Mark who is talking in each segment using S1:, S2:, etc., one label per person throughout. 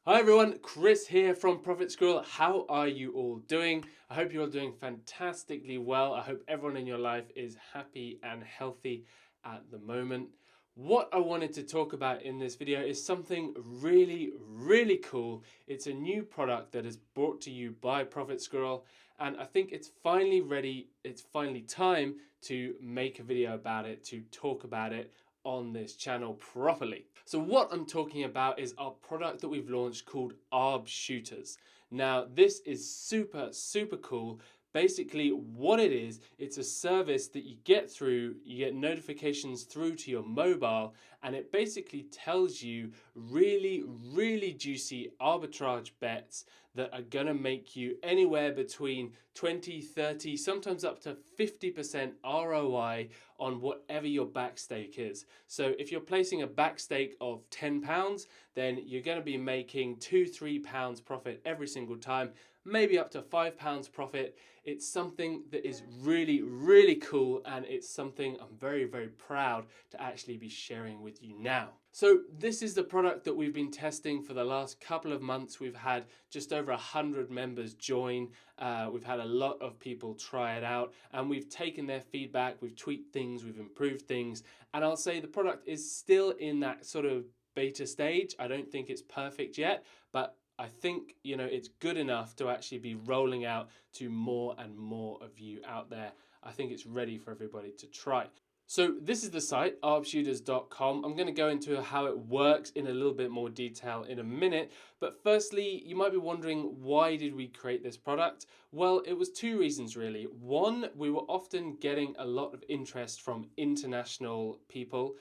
S1: Hi everyone, Chris here from Squirrel. How are you all doing? I hope you're all doing fantastically well. I hope everyone in your life is happy and healthy at the moment. What I wanted to talk about in this video is something really cool. It's a new product that is brought to you by Squirrel, and I think it's finally ready. It's finally time to make a video about it, to talk about it on this channel properly. So what I'm talking about is our product that we've launched called Arb Shooters. Now this is super cool. Basically what it is, it's a service that you get notifications through to your mobile, and it basically tells you really juicy arbitrage bets that are gonna make you anywhere between 20, 30, sometimes up to 50% ROI on whatever your back stake is. So if you're placing a back stake of £10, then you're going to be making £2-3 profit every single time, maybe up to £5 profit. It's something that is really cool, and it's something I'm very proud to actually be sharing with you now. So this is the product that we've been testing for the last couple of months. We've had just over 100 members join. We've had a lot of people try it out, and we've taken their feedback, we've tweaked things, we've improved things, and I'll say the product is still in that sort of beta stage. I don't think it's perfect yet, but I think, you know, it's good enough to actually be rolling out to more and more of you out there. I think it's ready for everybody to try. So this is the site, arbshooters.com. I'm going to go into how it works in a little bit more detail in a minute. But firstly, you might be wondering, why did we create this product? Well, it was two reasons really. One, we were often getting a lot of interest from international people,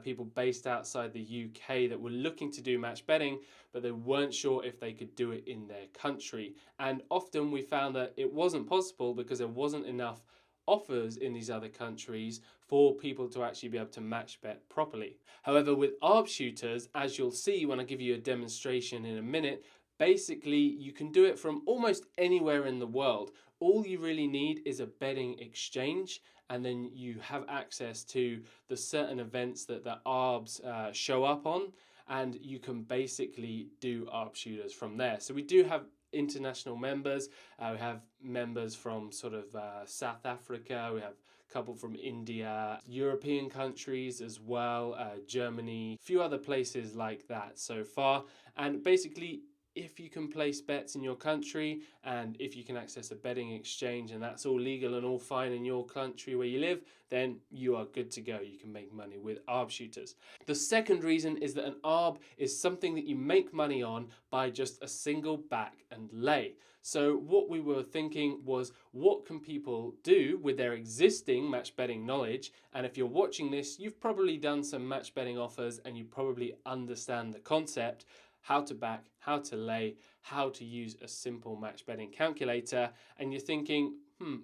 S1: people based outside the UK that were looking to do match betting, but they weren't sure if they could do it in their country. And often we found that it wasn't possible because there wasn't enough offers in these other countries for people to actually be able to match bet properly. However, with Arb Shooters, as you'll see when I give you a demonstration in a minute, basically you can do it from almost anywhere in the world. All you really need is a betting exchange, and then you have access to the certain events that the Arbs show up on, and you can basically do Arb Shooters from there. So we do have international members. We have members from sort of South Africa. We have a couple from India, European countries as well, Germany, a few other places like that so far. And basically, if you can place bets in your country, and if you can access a betting exchange, and that's all legal and all fine in your country where you live, then you are good to go. You can make money with Arb Shooters. The second reason is that an Arb is something that you make money on by just a single back and lay. So what we were thinking was, what can people do with their existing match betting knowledge? And if you're watching this, you've probably done some match betting offers and you probably understand the concept. How to back, how to lay, how to use a simple match betting calculator, and you're thinking,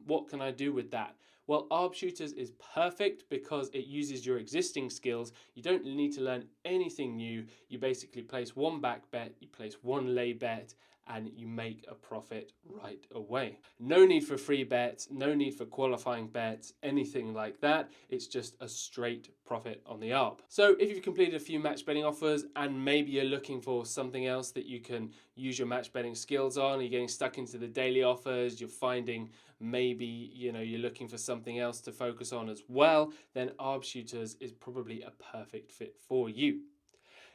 S1: what can I do with that? Well, Arb Shooters is perfect because it uses your existing skills. You don't need to learn anything new. You basically place one back bet, you place one lay bet, and you make a profit right away. No need for free bets, no need for qualifying bets, anything like that. It's just a straight profit on the Arb. So if you've completed a few match betting offers and maybe you're looking for something else that you can use your match betting skills on, you're getting stuck into the daily offers, you're finding maybe, you know, you're looking for something else to focus on as well, then Arb Shooters is probably a perfect fit for you.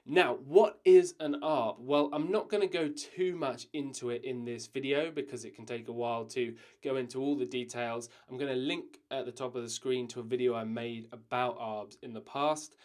S1: Now, what is an Arb? Well, I'm not going to go too much into it in this video because it can take a while to go into all the details. I'm going to link at the top of the screen to a video I made about Arbs in the past.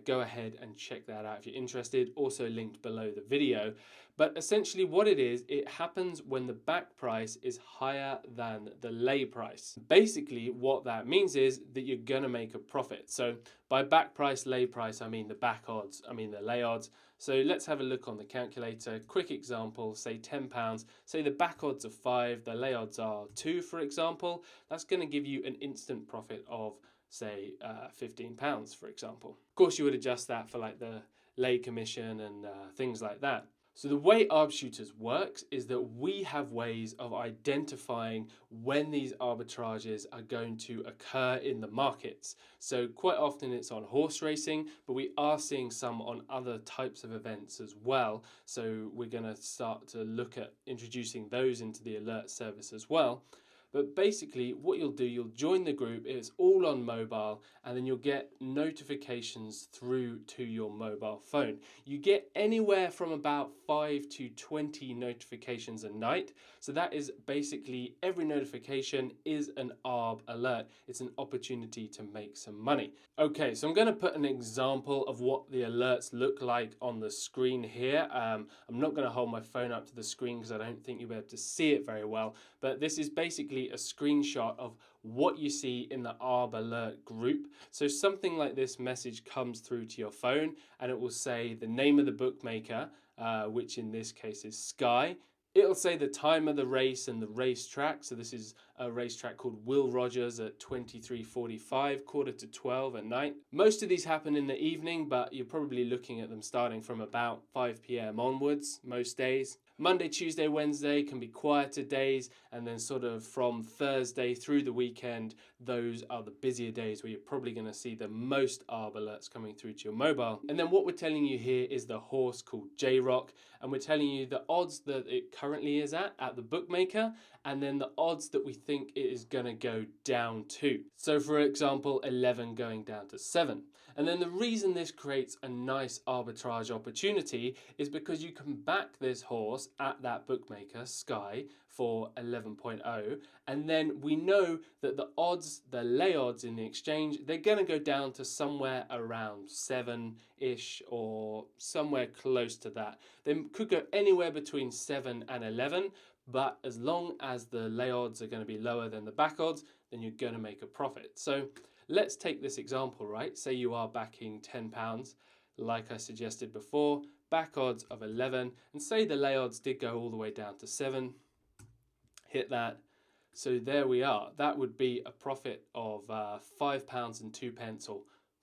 S1: Go ahead and check that out if you're interested. Also linked below the video. But essentially what it is, it happens when the back price is higher than the lay price. Basically what that means is that you're going to make a profit. So by back price, lay price, I mean the back odds, I mean the lay odds. So let's have a look on the calculator. Quick example, say £10. Say the back odds are 5, the lay odds are 2, for example. That's going to give you an instant profit of, say, £15, for example. Of course, you would adjust that for like the lay commission and things like that. So the way Arb Shooters works is that we have ways of identifying when these arbitrages are going to occur in the markets. So quite often it's on horse racing, but we are seeing some on other types of events as well. So we're going to start to look at introducing those into the alert service as well. But basically what you'll do, you'll join the group, it's all on mobile, and then you'll get notifications through to your mobile phone. You get anywhere from about 5 to 20 notifications a night. So that is basically every notification is an Arb alert. It's an opportunity to make some money. Okay, so I'm going to put an example of what the alerts look like on the screen here. I'm not going to hold my phone up to the screen because I don't think you'll be able to see it very well, but this is basically a screenshot of what you see in the Arb alert group. So something like this message comes through to your phone and it will say the name of the bookmaker, which in this case is Sky. It'll say the time of the race and the racetrack. So this is a racetrack called Will Rogers at 23:45, quarter to 12 at night. Most of these happen in the evening, but you're probably looking at them starting from about 5 p.m. onwards most days. Monday, Tuesday, Wednesday can be quieter days, and then sort of from Thursday through the weekend, those are the busier days where you're probably going to see the most Arb alerts coming through to your mobile. And then what we're telling you here is the horse called J-Rock, and we're telling you the odds that it currently is at the bookmaker, and then the odds that we think it is going to go down to. So for example, 11 going down to 7. And then the reason this creates a nice arbitrage opportunity is because you can back this horse at that bookmaker, Sky, for 11.0. And then we know that the odds, the lay odds in the exchange, they're going to go down to somewhere around 7-ish or somewhere close to that. They could go anywhere between 7 and 11. But as long as the lay odds are going to be lower than the back odds, then you're going to make a profit. So let's take this example, right? Say you are backing £10, like I suggested before, back odds of 11, and say the lay odds did go all the way down to 7. Hit that. So there we are. That would be a profit of £5.02 or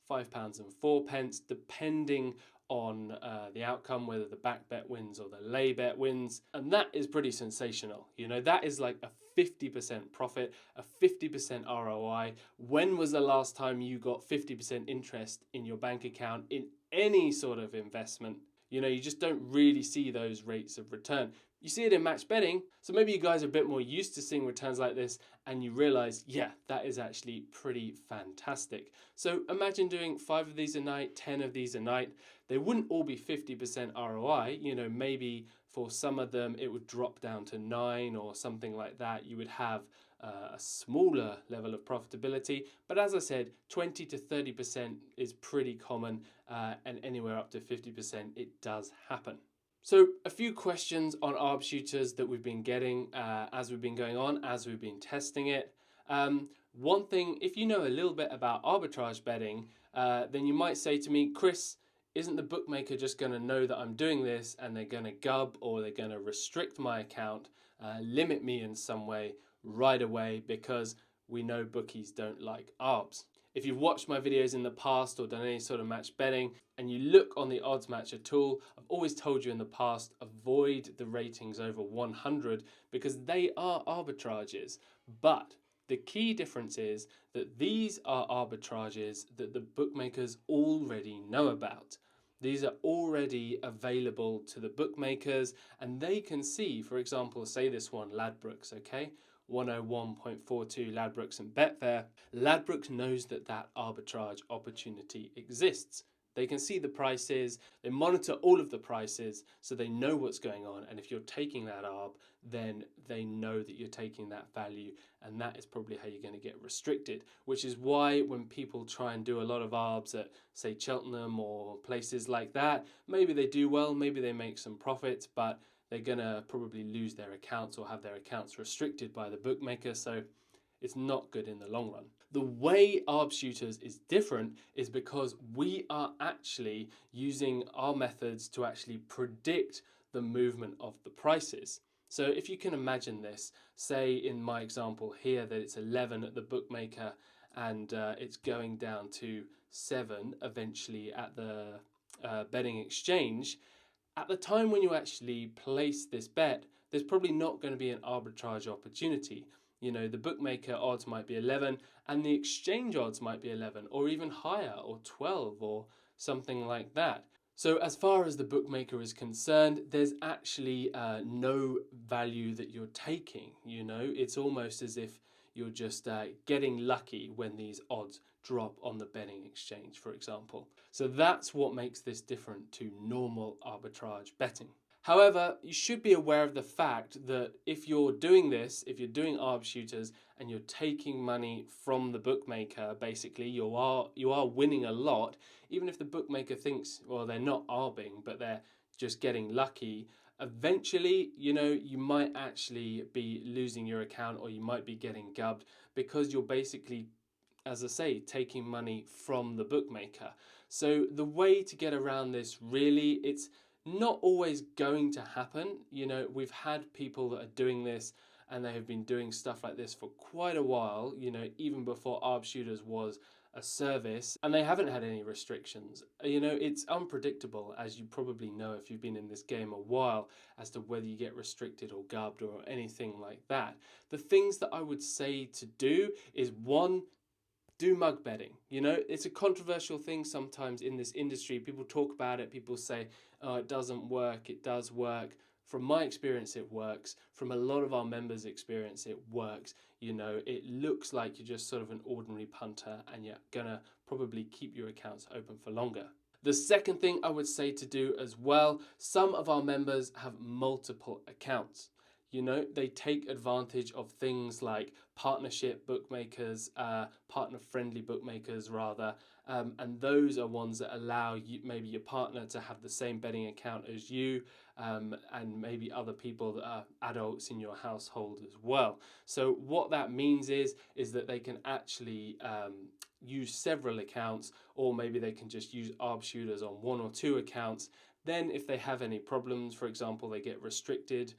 S1: £5.04, depending on the outcome, whether the back bet wins or the lay bet wins. And that is pretty sensational. You know, that is like a 50% profit, a 50% ROI. When was the last time you got 50% interest in your bank account in any sort of investment? You know, you just don't really see those rates of return. You see it in match betting, so maybe you guys are a bit more used to seeing returns like this and you realize, yeah, that is actually pretty fantastic. So imagine doing 5 of these a night, 10 of these a night. They wouldn't all be 50% ROI. You know, maybe for some of them it would drop down to 9 or something like that. You would have a smaller level of profitability. But as I said, 20 to 30% is pretty common, and anywhere up to 50% it does happen. So a few questions on Arb Shooters that we've been getting as we've been going on, as we've been testing it. One thing, if you know a little bit about arbitrage betting, then you might say to me, Chris, isn't the bookmaker just going to know that I'm doing this and they're going to gub or they're going to restrict my account, limit me in some way right away, because we know bookies don't like Arbs? If you've watched my videos in the past or done any sort of match betting and you look on the odds matcher tool, I've always told you in the past, avoid the ratings over 100 because they are arbitrages. But the key difference is that these are arbitrages that the bookmakers already know about. These are already available to the bookmakers and they can see, for example, say this one, Ladbrokes, okay? 101.42 Ladbrokes and Betfair. Ladbrokes knows that that arbitrage opportunity exists. They can see the prices, they monitor all of the prices, so they know what's going on. And if you're taking that Arb, then they know that you're taking that value, and that is probably how you're going to get restricted. Which is why when people try and do a lot of Arbs at, say, Cheltenham or places like that, maybe they do well, maybe they make some profits, but they're going to probably lose their accounts or have their accounts restricted by the bookmaker, so it's not good in the long run. The way Arb Shooters is different is because we are actually using our methods to actually predict the movement of the prices. So if you can imagine this, say in my example here that it's 11 at the bookmaker and it's going down to 7 eventually at the betting exchange, At the time when you actually place this bet, there's probably not going to be an arbitrage opportunity. You know, the bookmaker odds might be 11 and the exchange odds might be 11 or even higher, or 12 or something like that. So as far as the bookmaker is concerned, there's actually no value that you're taking. You know, it's almost as if you're just getting lucky when these odds drop on the betting exchange, for example. So that's what makes this different to normal arbitrage betting. However, you should be aware of the fact that if you're doing this, if you're doing Arb Shooters and you're taking money from the bookmaker, basically you are winning a lot, even if the bookmaker thinks, well, they're not arbing, but they're just getting lucky. Eventually, you know, you might actually be losing your account, or you might be getting gubbed, because you're basically, as I say, taking money from the bookmaker. So the way to get around this, really, it's not always going to happen. You know, we've had people that are doing this and they have been doing stuff like this for quite a while, you know, even before Arb Shooters was a service, and they haven't had any restrictions. You know, it's unpredictable, as you probably know if you've been in this game a while, as to whether you get restricted or gubbed or anything like that. The things that I would say to do is, one, do mug betting. You know, it's a controversial thing sometimes in this industry. People talk about it, people say, oh, it doesn't work, it does work. From my experience, it works. From a lot of our members' experience, it works. You know, it looks like you're just sort of an ordinary punter and you're gonna probably keep your accounts open for longer. The second thing I would say to do as well, some of our members have multiple accounts. You know, they take advantage of things like partnership bookmakers, partner-friendly bookmakers rather, and those are ones that allow you, maybe your partner, to have the same betting account as you, and maybe other people that are adults in your household as well. So what that means is that they can actually use several accounts, or maybe they can just use Arb Shooters on one or two accounts. Then if they have any problems, for example, they get restricted,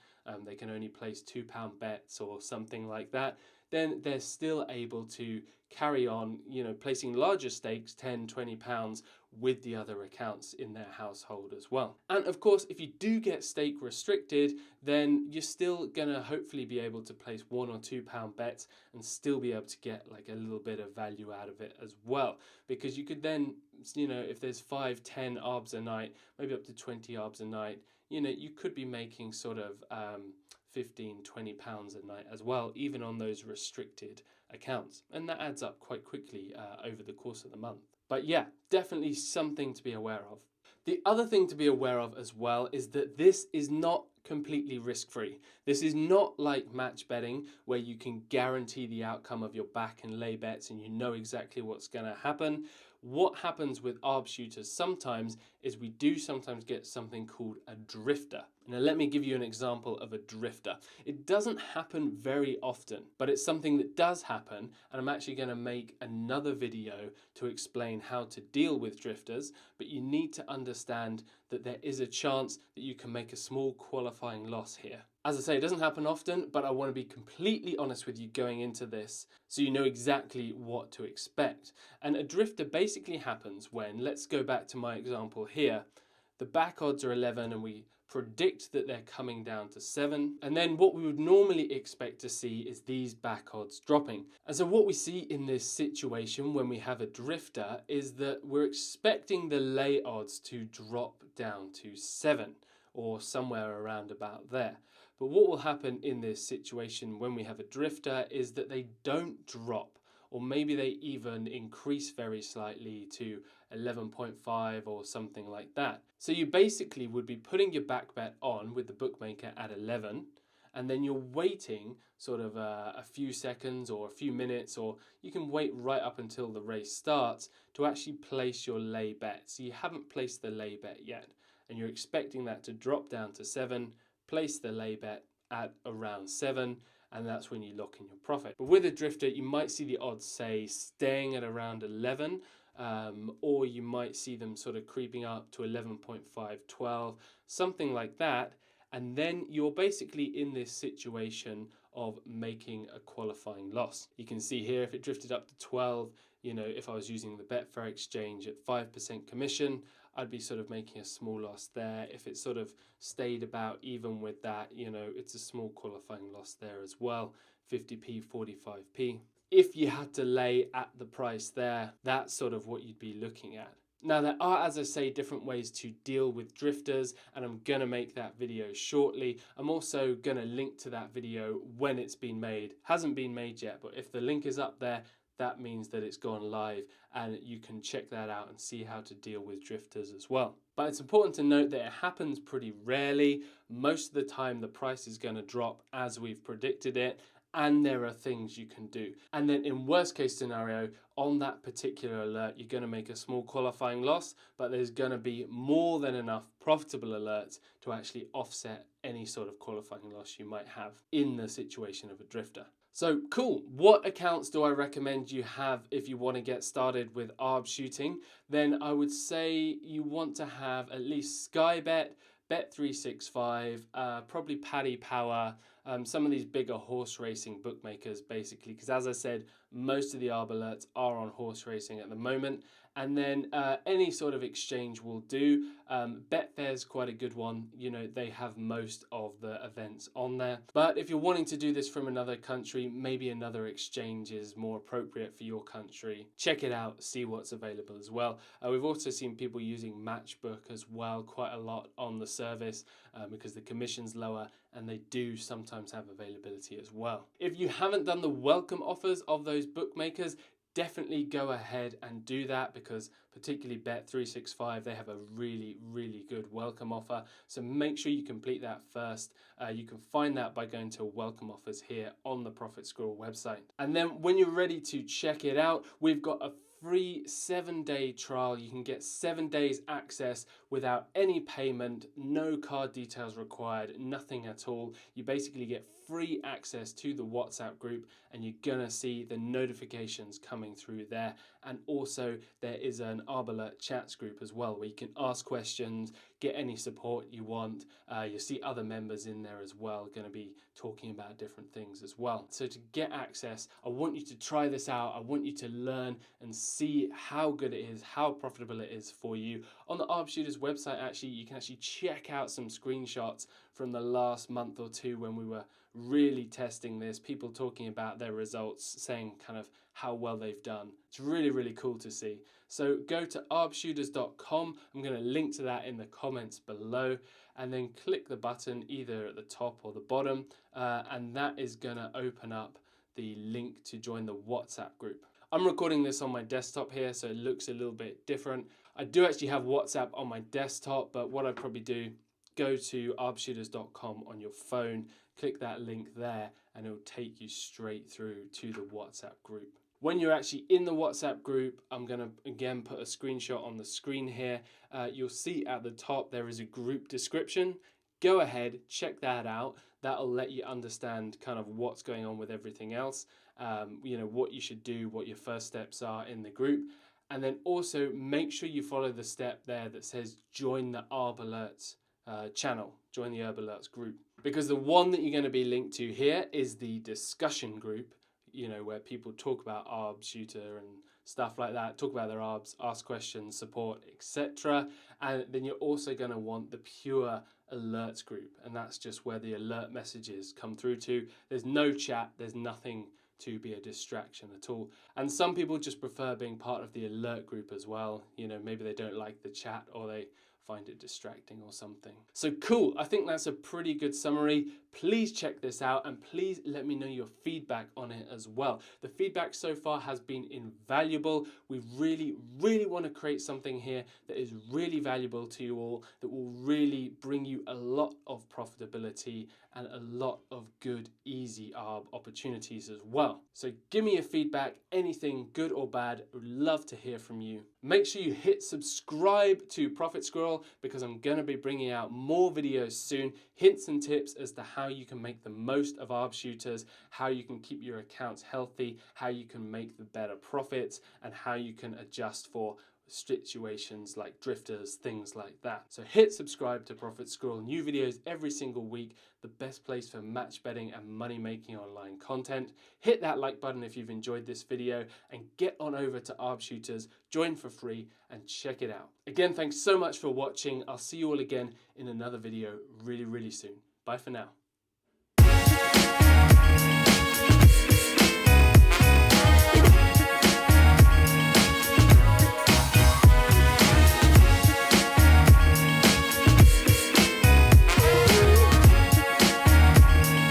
S1: they can only place £2 bets or something like that, then they're still able to carry on, you know, placing larger stakes, £10, £20, with the other accounts in their household as well. And of course, if you do get stake restricted, then you're still gonna hopefully be able to place £1 or £2 bets and still be able to get like a little bit of value out of it as well. Because you could then, you know, if there's 5, 10 arbs a night, maybe up to 20 arbs a night, you know, you could be making sort of 15, £20 a night as well, even on those restricted accounts. And that adds up quite quickly over the course of the month. But yeah, definitely something to be aware of. The other thing to be aware of as well is that this is not completely risk-free. This is not like match betting, where you can guarantee the outcome of your back and lay bets and you know exactly what's going to happen. What happens with Arb Shooters sometimes is we do sometimes get something called a drifter. Now let me give you an example of a drifter. It doesn't happen very often, but it's something that does happen, and I'm actually going to make another video to explain how to deal with drifters, but you need to understand that there is a chance that you can make a small qualifying loss here. As I say, it doesn't happen often, but I want to be completely honest with you going into this so you know exactly what to expect. And a drifter basically happens when, let's go back to my example here, the back odds are 11 and we predict that they're coming down to 7, and then what we would normally expect to see is these back odds dropping. And so what we see in this situation when we have a drifter is that we're expecting the lay odds to drop down to 7 or somewhere around about there. But what will happen in this situation when we have a drifter is that they don't drop, or maybe they even increase very slightly to 11.5 or something like that. So you basically would be putting your back bet on with the bookmaker at 11, and then you're waiting sort of a few seconds or a few minutes, or you can wait right up until the race starts to actually place your lay bet. So you haven't placed the lay bet yet, and you're expecting that to drop down to 7, place the lay bet at around 7, and that's when you lock in your profit. But with a drifter, you might see the odds, say, staying at around 11, or you might see them sort of creeping up to 11.5, 12, something like that, and then you're basically in this situation of making a qualifying loss. You can see here, if it drifted up to 12, you know, if I was using the Betfair exchange at 5% commission, I'd be sort of making a small loss there. If it sort of stayed about even with that, you know, it's a small qualifying loss there as well, 50p, 45p. If you had to lay at the price there, that's sort of what you'd be looking at. Now there are, as I say, different ways to deal with drifters, and I'm gonna make that video shortly. I'm also gonna link to that video when it's been made. Hasn't been made yet, but if the link is up there, that means that it's gone live, and you can check that out and see how to deal with drifters as well. But it's important to note that it happens pretty rarely. Most of the time the price is gonna drop as we've predicted it, and there are things you can do. And then in worst case scenario, on that particular alert, you're gonna make a small qualifying loss, but there's gonna be more than enough profitable alerts to actually offset any sort of qualifying loss you might have in the situation of a drifter. So cool, what accounts do I recommend you have if you want to get started with arb shooting? Then I would say you want to have at least Skybet, Bet365, probably Paddy Power, some of these bigger horse racing bookmakers basically, because as I said, most of the arb alerts are on horse racing at the moment. And then any sort of exchange will do. Betfair's quite a good one. You know, they have most of the events on there. But if you're wanting to do this from another country, maybe another exchange is more appropriate for your country. Check it out, see what's available as well. We've also seen people using Matchbook as well quite a lot on the service because the commission's lower and they do sometimes have availability as well. If you haven't done the welcome offers of those bookmakers, definitely go ahead and do that, because particularly Bet365, they have a really, really good welcome offer. So make sure you complete that first. You can find that by going to welcome offers here on the Profit Squirrel website. And then when you're ready to check it out, we've got a free 7-day trial. You can get 7 days access without any payment, no card details required, nothing at all. You basically get free access to the WhatsApp group, and you're gonna see the notifications coming through there. And also there is an Arb Alert chats group as well, where you can ask questions, get any support you want. You'll see other members in there as well, gonna be talking about different things as well. So to get access, I want you to try this out. I want you to learn and see how good it is, how profitable it is for you. On the Arb Shooters website, actually, you can actually check out some screenshots from the last month or two when we were really testing this, people talking about their results, saying kind of how well they've done. It's really, really cool to see. So go to arbshooters.com. I'm going to link to that in the comments below, and then click the button either at the top or the bottom, and that is going to open up the link to join the WhatsApp group. I'm recording this on my desktop here, so it looks a little bit different. I do actually have WhatsApp on my desktop, but what I'd probably do, go to arbshooters.com on your phone, click that link there, and it'll take you straight through to the WhatsApp group. When you're actually in the WhatsApp group, I'm going to again put a screenshot on the screen here. You'll see at the top there is a group description. Go ahead, check that out. That'll let you understand kind of what's going on with everything else. You know, what you should do, what your first steps are in the group. And then also make sure you follow the step there that says join the Arb Alerts channel, join the Arb Alerts group. Because the one that you're going to be linked to here is the discussion group, you know, where people talk about Arb Shooter and stuff like that, talk about their Arbs, ask questions, support, etc. And then you're also going to want the pure alerts group, and that's just where the alert messages come through to. There's no chat, there's nothing to be a distraction at all. And some people just prefer being part of the alert group as well. You know, maybe they don't like the chat or they find it distracting or something. So cool, I think that's a pretty good summary. Please check this out and please let me know your feedback on it as well. The feedback so far has been invaluable. We really, really want to create something here that is really valuable to you all, that will really bring you a lot of profitability and a lot of good, easy Arb opportunities as well. So give me your feedback, anything good or bad. I would love to hear from you. Make sure you hit subscribe to Profit Squirrel, because I'm going to be bringing out more videos soon, hints and tips as to how you can make the most of Arb Shooters, how you can keep your accounts healthy, how you can make the better profits, and how you can adjust for situations like drifters, things like that. So hit subscribe to Profit Squirrel. New videos every single week, the best place for match betting and money making online content. Hit that like button if you've enjoyed this video, and get on over to Arb Shooters, join for free and check it out. Again, thanks so much for watching. I'll see you all again in another video really soon. Bye for now.